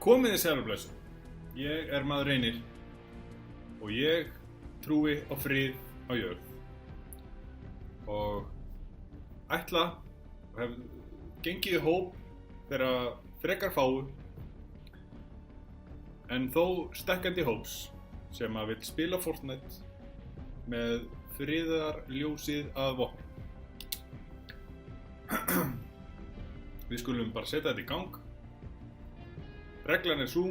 Komiði sæl og blessuð. Ég er maður Reynir og ég trúi á frið á jörð og ætla og hef gengið í hóp þeirra frekar fáu en þó stækkandi hóps sem að vill spila Fortnite með friðarljósið að vopni. Við skulum bara setja þetta í gang. Reglan er sú,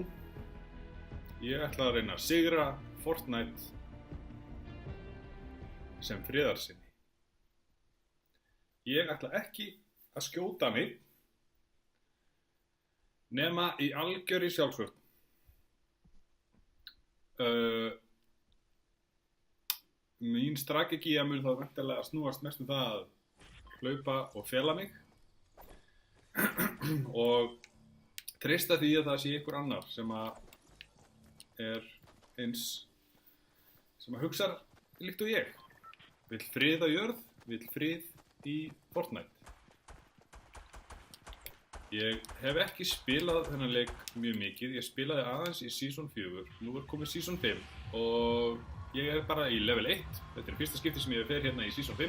ég ætla að reyna að sigra Fortnite sem friðarsinni. Ég ætla ekki að skjóta mig nema í algjörri sjálfsvörn. Mín strategía mun þá væntanlega snúast mest það að hlaupa og fela mig og treysta því að það sé einhver annar sem að er eins sem að hugsa líkt og ég. Vill frið á jörð, vill frið í Fortnite. Ég hef ekki spilað þennan leik mjög mikið. Ég spilaði aðeins í Season 4. Nú er komið Season 5 og ég er bara í level 1. Þetta er fyrsta skipti sem ég fer hérna í Season 5.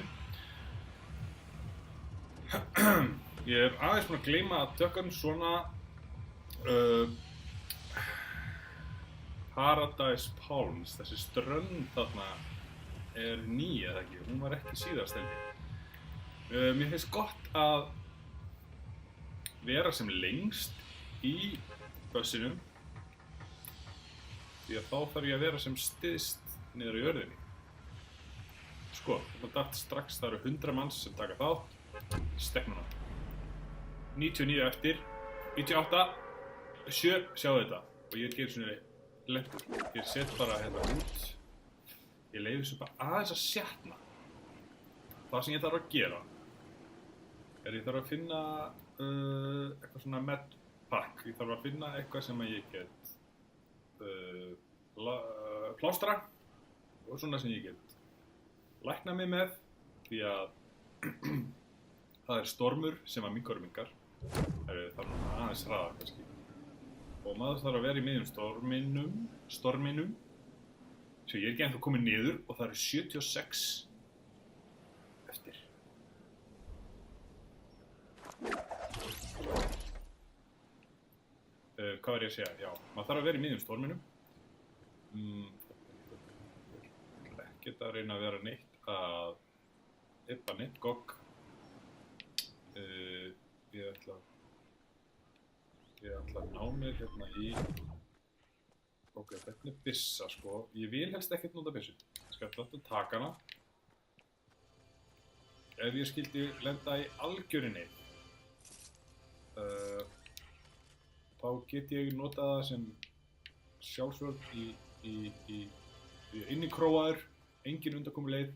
Ég er aðeins búinn að gleyma að tökkan svona Paradise Palms, þessi strönd þarna er ný eða ekki, hún var ekki síðast held ég. Mér finnst gott að vera sem lengst í bussinum því að þá þarf ég að vera sem styðst niður á jörðinni. Sko, þetta datt strax, það eru 100 manns sem taka þátt, stefnuna. 99 eftir, 98 7, sjáu þetta og ég ger svona lengur. Ég set bara hérna út. Ég leyfi þessu bara aðeins að sjatna. Það sem ég þarf að gera er ég þarf að finna eitthvað svona medpack. Ég þarf að finna eitthvað sem ég get plástra og svona sem ég get lækna mig með því að það er stormur sem að mingar. Það er aðeins hraðar kannski. Og maður þarf að vera í miðjum storminum svo ég er ekki ennþá kominn niður og það eru 76 eftir. Hvað var ég að segja? Já, maður þarf að vera í miðjum storminum. Ég ætla ekkert að reyna að vera neitt að yppa neitt gogg. Ég ætla að ná mér hérna í... Ok, þetta er byssa sko. Ég vil helst ekkert nota byssu. Ég skal alltaf taka hana. Ef ég skildi lenda í algjörinni þá get ég notað það sem sjálfsvörn inn í króaður, engin undankomuleið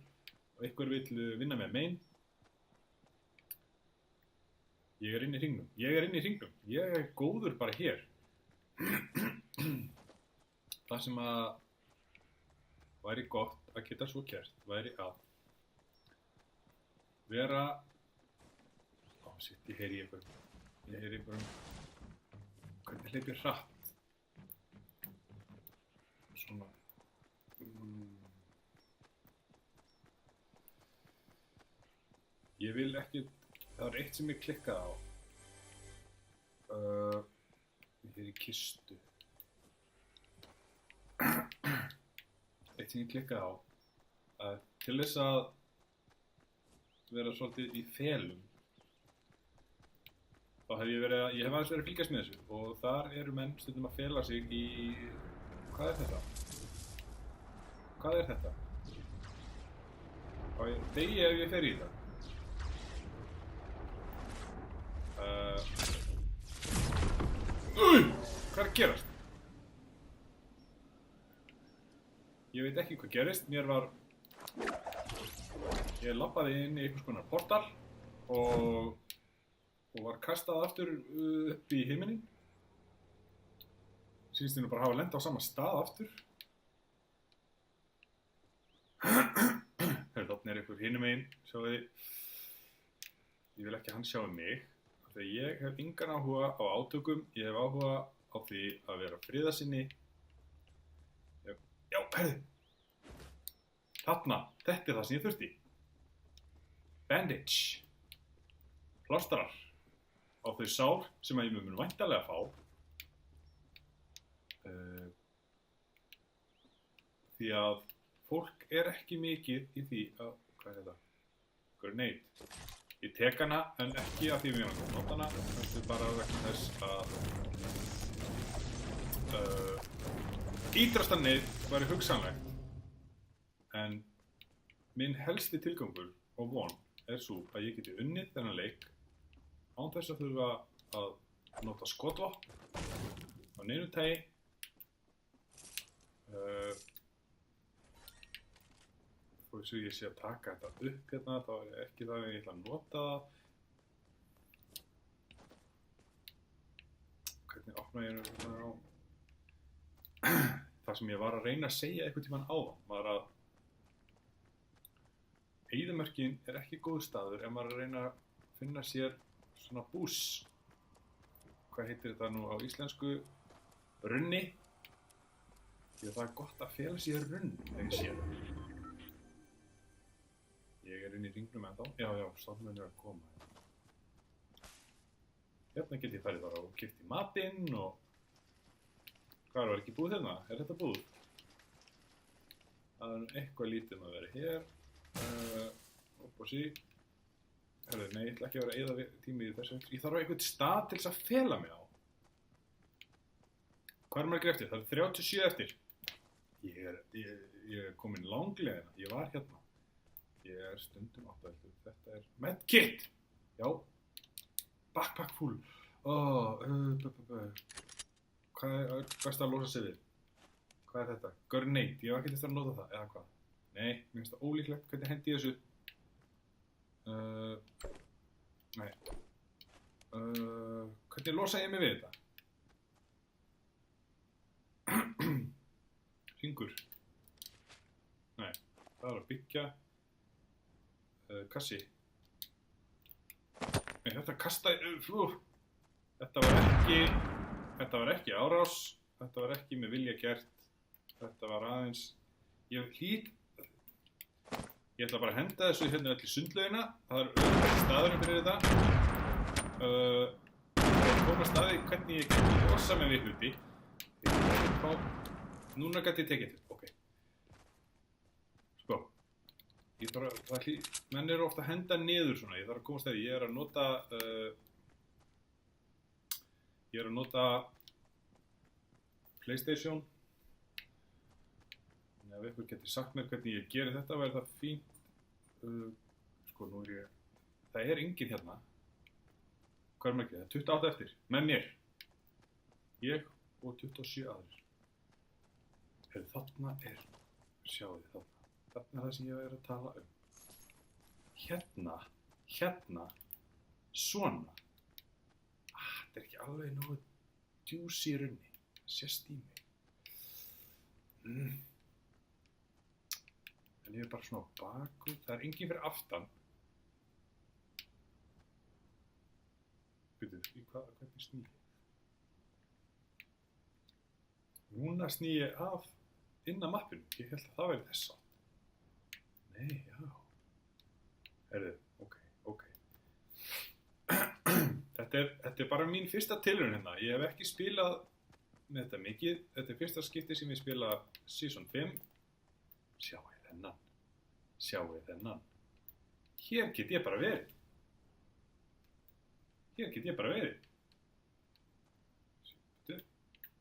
og einhver vill vinna með mein. Ég er inni í hringnum. Ég er góður bara hér. Það sem að væri gott að geta svo gert væri að vera... Shit, ég heyri einhverjum. Hvernig hleyp ég hratt? Svona... Ég vil ekki... Það er eitt sem ég klikkaði á. Ég heyri kistu. Eitt sem ég klikkaði á. Til þess að vera svolítið í felum. Þá hef ég hef aðeins verið að fylgjast með þessu. Og þar eru menn stundum að fela sig í... Hvað er þetta? Degi ef ég fer í þetta. Hvað er að gerast? Ég veit ekki hvað gerist. Ég labbaði inn í einhvers konar portal og var kastað aftur upp í himinin. Sýnst ég nú bara hafa lent á sama stað aftur. Þarna er einhver hinum megin, sjáu þið. ég vil ekki að hann sjái mig. Þegar ég hef engan áhuga á átökum, ég hef áhuga á því að vera friðarsinni. Já, herðu. Þarna, þetta er það sem ég þurfti. Bandage. Plástrar á þau sár sem að ég mun væntanlega fá. Því að fólk er ekki mikið í því að, hvað er þetta? Grenade. Ég tek hana en ekki að því við erum að nota hana. Þetta er bara vegna þess að ítrasta neyð væri hugsanlegt. En minn helsti tilgangur og von er svo að ég geti unnið þennan leik án þess að þurfa að nota skotvopn á neinu tagi. Og svo ég sé að taka þetta upp hérna, þá er ekki það að ég ætla að nota það. Hvernig opna ég hérna á? Það sem ég var að reyna að segja einhvern tímann áðan var að eyðimörkin er ekki góð staður ef maður er að reyna að finna sér svona bús. Hvað heitir þetta nú á íslensku? Runni. Því að það er gott að fela sér runn, þegar ég sé það. Ég er inn í hringnum ennþá. Já, stofnun er að koma. Hérna get ég farið bara og keypt í matinn og... Hvað var ekki búið hérna? Er þetta búið? Það er eitthvað lítið að vera hér. Og sí. Herðu, nei, ég ætla ekki að vera að eyða tími í þessu. Ég þarf einhvern stað til þess að fela mig á. Hvað er margir eftir? Það er 37 eftir. Ég er komin langlega. Ég var hérna. Ég er stundum áttavældur. Þetta er medkit! Já. Backpack full. Hvað er best að losa sig við? Hvað er þetta? Grenade. Ég var ekki eftir að nota það, eða hvað? Nei, mér finnst það ólíklegt. Hvernig hendi ég þessu? Nei. Hvernig losa ég mig við þetta? Hringur. Nei, það er að byggja. Kassi. Nei, þetta kastaði... Þetta var ekki árás. Þetta var ekki með vilja gert. Þetta var aðeins... Ég ætla bara að henda þessu hérna öll í sundlaugina. Það er auðvitað staðurinn fyrir þetta. Það koma staði hvernig ég geti losa með við hluti. Núna gæti ég tekið þetta. Ok. Sko. Menn eru ofta að henda niður svona. Ég þarf að komast þegar ég er að nota PlayStation. Ef einhver getur sagt mér hvernig ég geri þetta, væri það fínt. Sko, nú er ég... Það er enginn hérna. Hvað er margir? Það er 28 eftir. Með mér. Ég og 27 aðrir. Þarna er... Sjáðu þið þarna. Þarna er það sem ég er að tala um. Hérna. Svona. Þetta er ekki alveg nógu djúsi í runni. Sést í mig. En ég er bara svona á baku. Það er enginn fyrir aftan. Byrju, hvernig sný ég? Núna sný ég af inn að mappinu. Ég held að það væri þess átt. Nei, já. Heyrðu, ok. Þetta er bara mín fyrsta tilraun hérna. Ég hef ekki spilað með þetta mikið. Þetta er fyrsta skipti sem ég spila Season 5. Sjáu þennan. Hér get ég bara verið.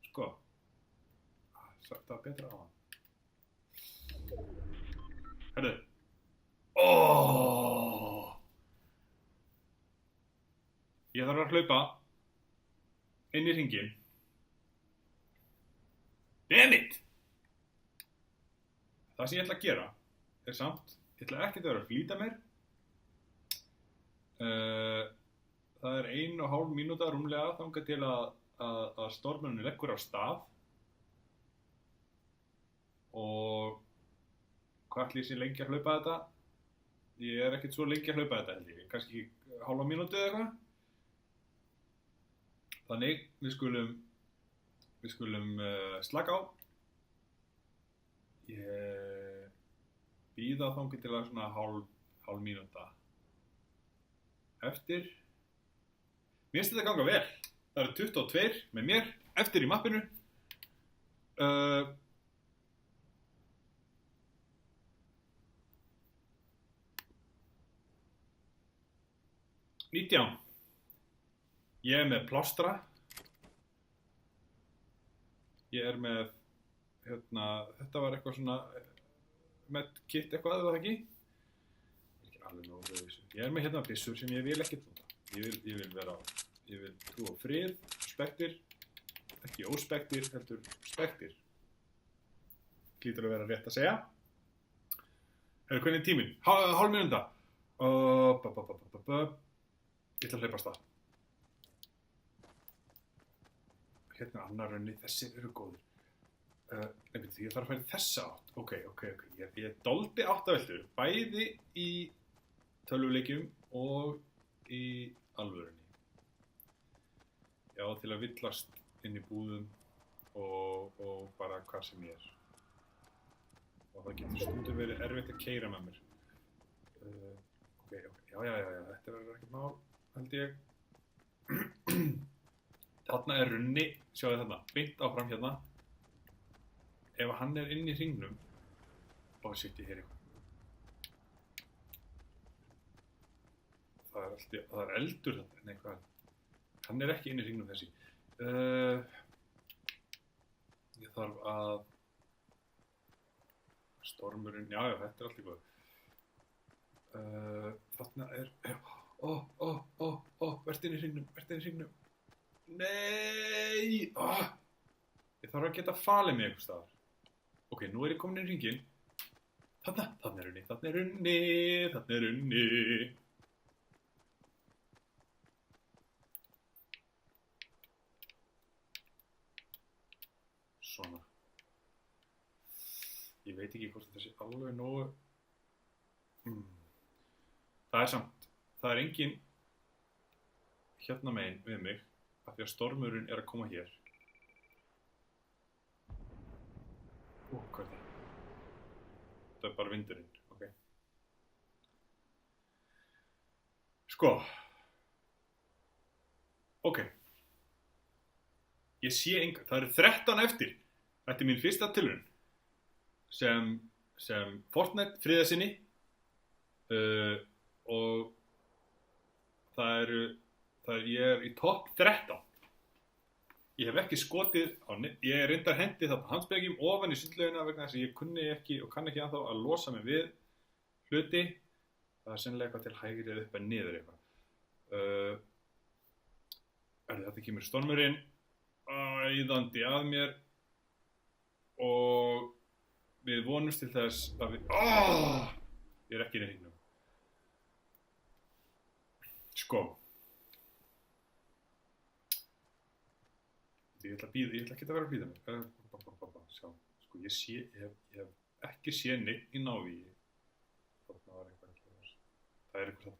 Sko. Það var betra á hann. Herðu. Ég þarf að hlaupa inn í hringinn. Dammit! Það sem ég ætla að gera er samt, ég ætla ekki að vera að flýta mér. Það er 1,5 mínúta rúmlega þangað til að stormurinn leggur af stað. Og hvað ætli ég sé lengi að hlaupa þetta? Ég er ekkert svo lengi að hlaupa þetta held ég. Kannski hálfa mínútu eða eitthvað. Þannig, við skulum slaka á. Ég bíða þangað til að svona hálf mínúta eftir. Mér finnst þetta ganga vel. Það eru 22 með mér eftir í mappinu. 19. Ég er með plástra. Ég er með, þetta var eitthvað svona með kit eitthvað, eða það ekki? Ég er ekki alveg nógu þessu. Ég er með byssur sem ég vil ekki nota. Ég vil trúa á frið, spektir, ekki óspektir, heldur spektir. Hlýtur að vera rétt að segja. Hvernig er tíminn? Hálf mínúta. Ég ætla að hleypa af stað. Hérna er annar runni, þessir eru góðir. Því ég þarf að fara í þessa átt. Ok. Ég doldi áttaveltur, bæði í tölvuleikjum og í alvörunni. Já, til að villast inn í búðum og bara hvað sem ég er. Og það getur stundum verið erfitt að keyra með mér. Ok, já, þetta verður ekkert mál, held ég. Þarna er runni, sjáðu þarna, beint áfram hérna. Ef hann er inn í hringnum, shit, ég heyri eitthvað. Það er eldur þarna, nei hvað. Hann er ekki inn í hringnum þessi. Ég þarf að stormurinn, já, þetta er allt í góð. Þarna er, vertu inn í hringnum. Nei! Ég þarf að geta falið mig einhvers staðar. Ok, nú er ég komin inn í hringinn. Þarna er runni. Svona. Ég veit ekki hvort þetta sé alveg nógu. Það er engin hérna megin við mig af því að stormurinn er að koma hér. Hvað er það? Þetta er bara vindurinn, ok. Sko. Ok. Ég sé enga, það eru 13 eftir. Þetta er mín fyrsta tilraun sem Fortnite friðarsinni og ég er í topp 13. Ég hef ekki skotið ég reyndar hendi þarna handspengjum ofan í sundlaugina vegna þess að ég kunni ekki og kann ekki ennþá að losa mig við hluti. Það er sennilega eitthvað til hægri eða upp en niður eitthvað. Þetta kemur stormurinn æðandi að mér og við vonumst til þess að ég er ekki inn í hringnum. Sko. Ég ætla ekki að vera að býða mig. Sjá, sko ég hef ekki séð neitt í návígi. Þarna var eitthvað að gerast. Það er eitthvað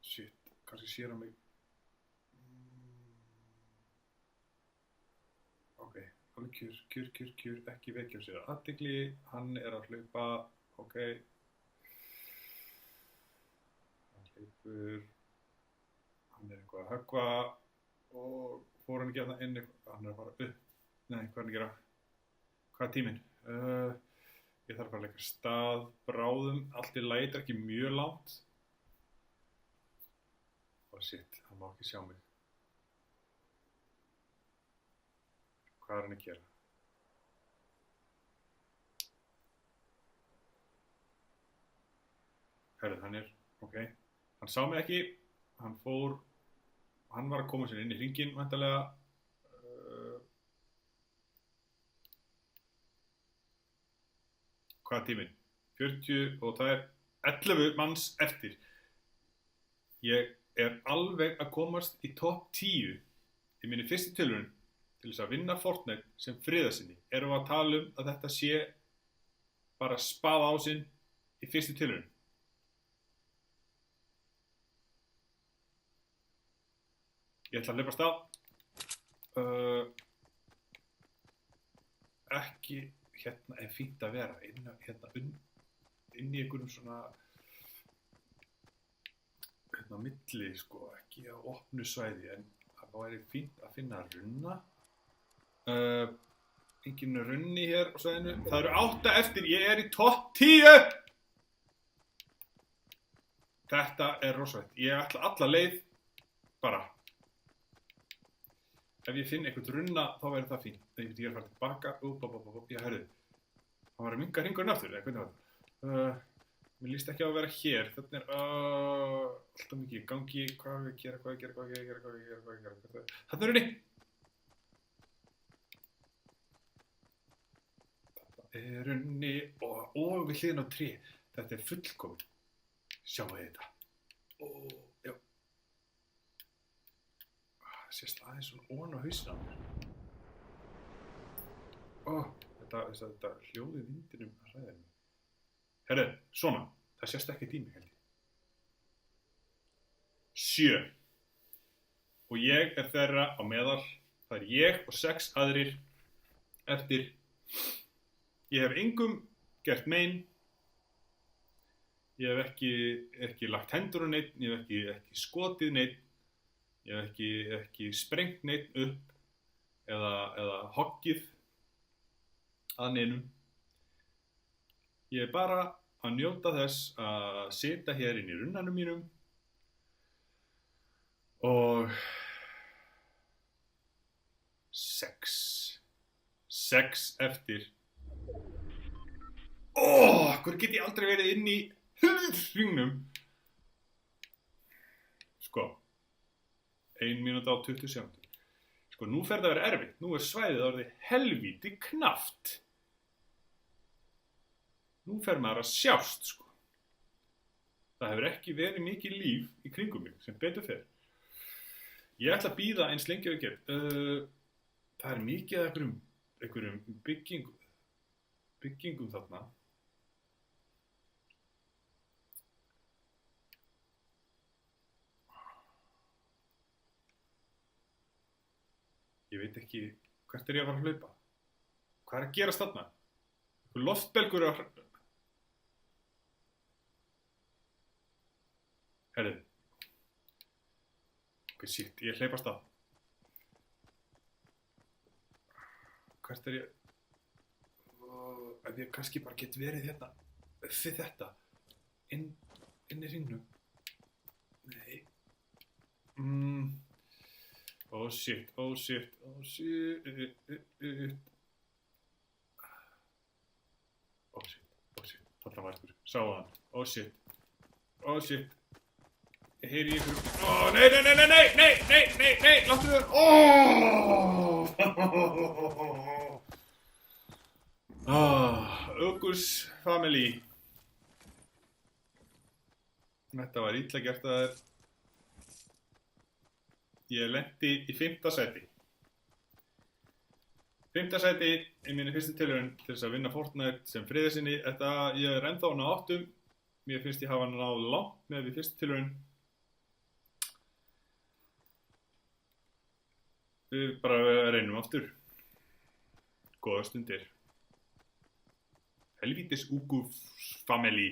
shit, kannski sér hann mig. Ok, alveg kjur, ekki vekja sér athygli, hann er að hlaupa, ok. Hann hleypur, hann er eitthvað að höggva og fór hann ekki að það inn, hann er að fara upp. Nei, hvað er hann að gera? Hvað er tíminn? Ég þarf bara að leika stað, bráðum, allt í lagi, ekki mjög langt. Shit, hann má ekki sjá mig. Hvað er hann að gera? Hörðu, hann er, ok. Hann sá mig ekki, hann var að koma sér inn í hringinn, væntanlega. Hvað er tíminn? 40 og það er 11 manns eftir. Ég er alveg að komast í topp 10 í minni fyrstu tilraun til þess að vinna Fortnite sem friðarsinni. Erum við að tala um að þetta sé bara spaða ásinn í fyrstu tilraun. Ég ætla að hlaupa af stað. Ekki, hérna er fínt að vera, hérna inn í einhverjum svona, hérna á milli, sko, ekki á opnu svæði, en það væri fínt að finna runna. Engin runni hér á svæðinu. Það eru 8 eftir, ég er í topp 10! Þetta er rosalegt. Ég ætla alla leið, bara. Ef ég finn eitthvað runna, þá verður það fínt. Þegar ég er að fara tilbaka, já, herðu. Það var að minka hringurinn aftur, eða hvernig var það? Mér líst ekki á að vera hér. Þetta er alltaf mikið í gangi. Hvað er að gera? Þarna er runni! Þetta er runni og við hliðin á tré. Þetta er fullkomin. Sjáu þetta. Já. Það sést aðeins svona ofan á hausinn á mér. Þetta hljóði vindinum að hræða mig. Herru, svona. Það sést ekkert í mig, held ég. 7. Og ég er þeirra á meðal. Það er ég og 6 aðrir eftir. Ég hef engum gert mein. Ég hef ekki lagt hendur á neitt, ég hef ekki skotið neitt, ég hef ekki sprengt neitt upp eða hoggið að neinum. Ég er bara að njóta þess að sitja hér inn í runnanum mínum og 6 eftir. Hvor get ég aldrei verið inn í hringnum? Sko, 1 mínúta og 20 sekúndur. Sko, nú fer það að vera erfitt. Nú er svæðið orðið helvíti knappt. Nú fer maður að sjást, sko. Það hefur ekki verið mikið líf í kringum mig, sem betur fer. Ég ætla að bíða eins lengi og ég get. Það er mikið af einhverjum byggingum þarna. Ég veit ekki, hvert er ég að fara að hlaupa? Hvað er að gerast þarna? Einhver loftbelgur að... Herðu. Ok, shit, ég hleypa af stað. Hvert er ég... Ef ég kannski bara get verið hérna. Fyrir þetta. Inn í hringnum. Nei. Oh shit. Þarna var einhver. Sáu hann. Oh shit. Ég heyri ykkur. Nei. Láttu þér. Ugus family. Þetta var illa gert að þér. Ég lenti í 5. sæti. 5. sæti í minni fyrstu tilraun til þess að vinna Fortnite sem friðarsinni. Ég er ennþá á 8. Mér finnst ég hafa náð langt með við fyrstu tilraun. Við bara reynum aftur. Góða stundir. Helvítis Ugus family.